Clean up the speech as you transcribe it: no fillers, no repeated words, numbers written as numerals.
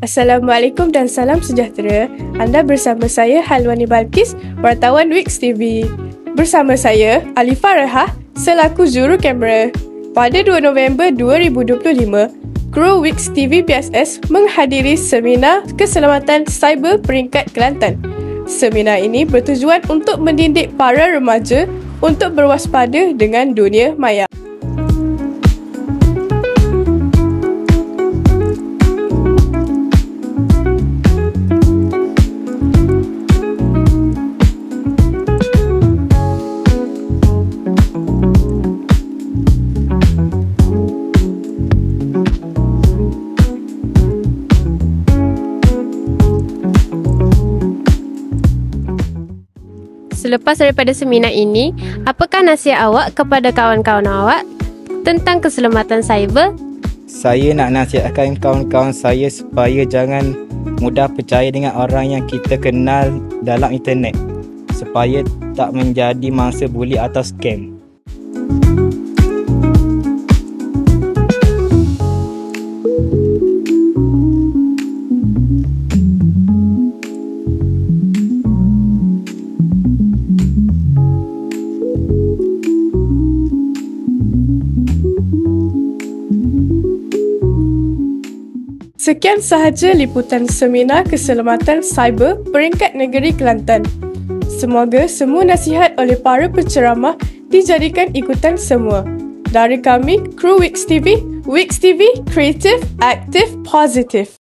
Assalamualaikum dan salam sejahtera. Anda bersama saya Halwani Balkis, wartawan Wix TV. Bersama saya Alifah Reha selaku juru kamera. Pada 2 November 2025, kru Wix TV PSS menghadiri seminar keselamatan cyber peringkat Kelantan. Seminar ini bertujuan untuk mendidik para remaja untuk berwaspada dengan dunia maya. Selepas daripada seminar ini, apakah nasihat awak kepada kawan-kawan awak tentang keselamatan cyber? Saya nak nasihatkan kawan-kawan saya supaya jangan mudah percaya dengan orang yang kita kenal dalam internet, supaya tak menjadi mangsa buli atau scam. Sekian sahaja liputan seminar keselamatan cyber peringkat negeri Kelantan. Semoga semua nasihat oleh para penceramah dijadikan ikutan semua. Dari kami, kru Wix TV, Wix TV, Kreatif, Aktif, Positif.